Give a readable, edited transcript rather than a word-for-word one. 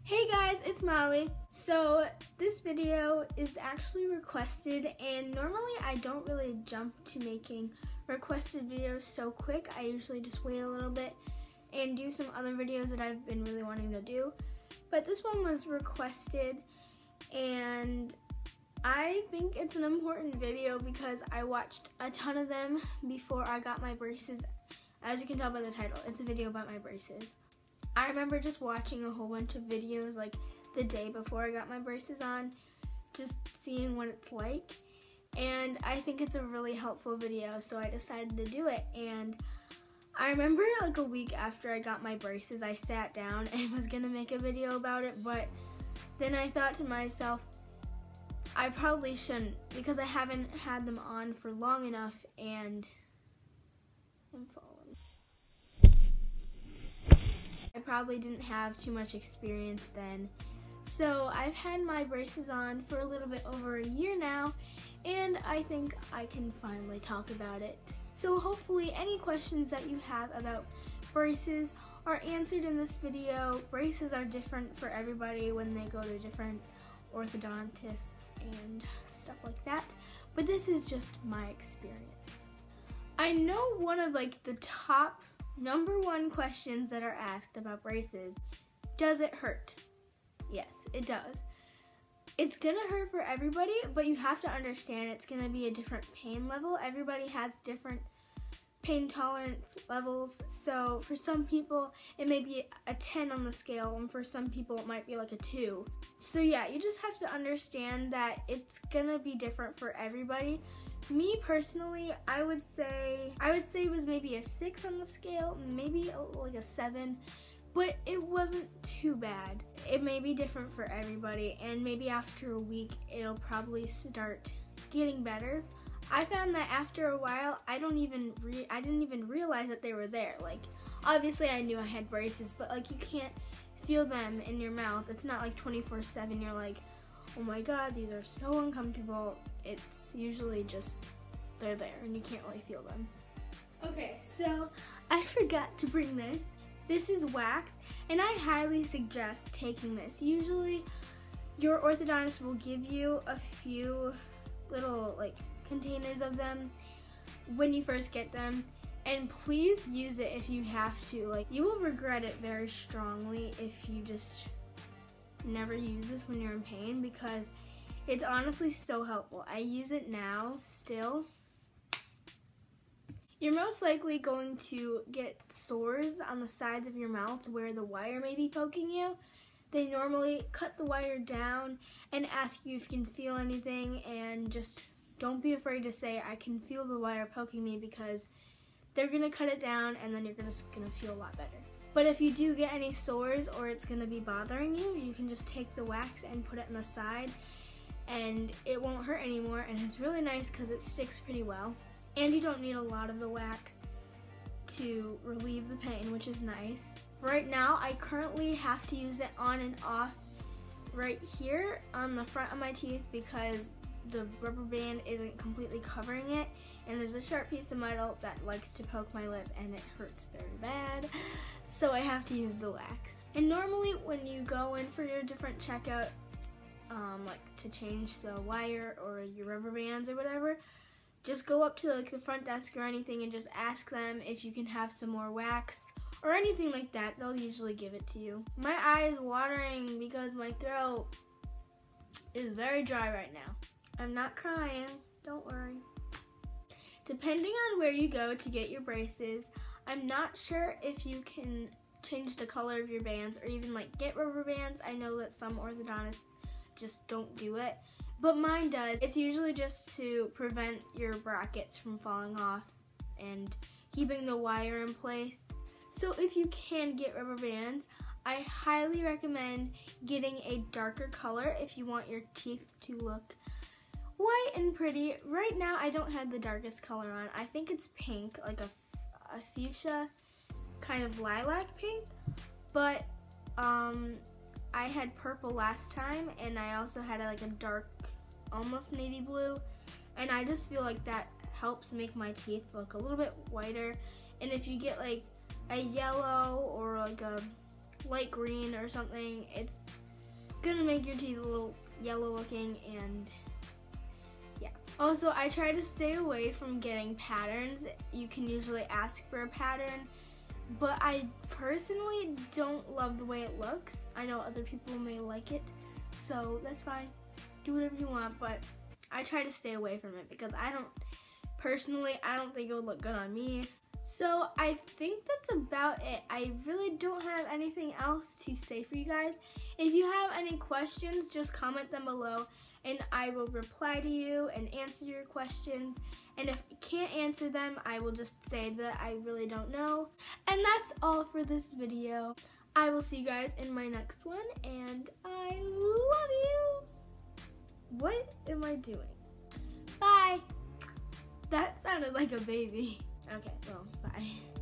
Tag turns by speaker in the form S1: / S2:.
S1: Hey guys, it's Molly. So this video is actually requested, and normally I don't really jump to making requested videos so quick. I usually just wait a little bit and do some other videos that I've been really wanting to do. But this one was requested, and I think it's an important video because I watched a ton of them before I got my braces. As you can tell by the title, it's a video about my braces. I remember just watching a whole bunch of videos like the day before I got my braces on, just seeing what it's like, and I think it's a really helpful video, so I decided to do it. And I remember like a week after I got my braces, I sat down and was gonna make a video about it, but then I thought to myself, I probably shouldn't because I haven't had them on for long enough, and I'm falling. I probably didn't have too much experience then. So I've had my braces on for a little bit over a year now, and I think I can finally talk about it. So hopefully any questions that you have about braces are answered in this video. Braces are different for everybody when they go to different orthodontists and stuff like that, but this is just my experience. I know one of like the top #1 questions that are asked about braces: does it hurt? Yes, it does. It's gonna hurt for everybody, but you have to understand it's gonna be a different pain level. Everybody has different pain tolerance levels, so for some people it may be a 10 on the scale, and for some people it might be like a 2. So yeah, you just have to understand that it's gonna be different for everybody. Me personally, I would say it was maybe a 6 on the scale, maybe like a 7, but it wasn't too bad. It may be different for everybody, and maybe after a week it'll probably start getting better. I found that after a while, I didn't even realize that they were there. Like, obviously I knew I had braces, but like you can't feel them in your mouth. It's not like 24/7. You're like, oh my god, these are so uncomfortable. It's usually just they're there and you can't really feel them. Okay, so I forgot to bring this. This is wax, and I highly suggest taking this. Usually your orthodontist will give you a few little like containers of them when you first get them, and please use it if you have to. Like, you will regret it very strongly if you just never use this when you're in pain, because it's honestly so helpful. I use it now still. You're most likely going to get sores on the sides of your mouth where the wire may be poking you. They normally cut the wire down and ask you if you can feel anything, and just don't be afraid to say, I can feel the wire poking me, because they're gonna cut it down and then you're just gonna feel a lot better. But if you do get any sores or it's gonna be bothering you, you can just take the wax and put it on the side and it won't hurt anymore, and it's really nice because it sticks pretty well. And you don't need a lot of the wax to relieve the pain, which is nice. Right now, I currently have to use it on and off right here on the front of my teeth because the rubber band isn't completely covering it, and there's a sharp piece of metal that likes to poke my lip and it hurts very bad, so I have to use the wax. And normally when you go in for your different checkups, like to change the wire or your rubber bands or whatever, just go up to like the front desk or anything and just ask them if you can have some more wax or anything like that. They'll usually give it to you. My eye is watering because my throat is very dry right now. I'm not crying, don't worry. Depending on where you go to get your braces, I'm not sure if you can change the color of your bands or even like get rubber bands. I know that some orthodontists just don't do it, but mine does. It's usually just to prevent your brackets from falling off and keeping the wire in place. So if you can get rubber bands, I highly recommend getting a darker color if you want your teeth to look white and pretty. Right now I don't have the darkest color on. I think it's pink, like a fuchsia kind of lilac pink, but I had purple last time, and I also had like a dark almost navy blue, and I just feel like that helps make my teeth look a little bit whiter. And if you get like a yellow or like a light green or something, it's gonna make your teeth a little yellow looking. And yeah. Also, I try to stay away from getting patterns. You can usually ask for a pattern, but I personally don't love the way it looks. I know other people may like it, so that's fine. Do whatever you want, but I try to stay away from it because I don't think it would look good on me. So I think that's about it. I really don't have anything else to say for you guys. If you have any questions, just comment them below and I will reply to you and answer your questions. And if I can't answer them, I will just say that I really don't know. And that's all for this video. I will see you guys in my next one, and I love you. What am I doing? Bye. That sounded like a baby. Okay, well, bye.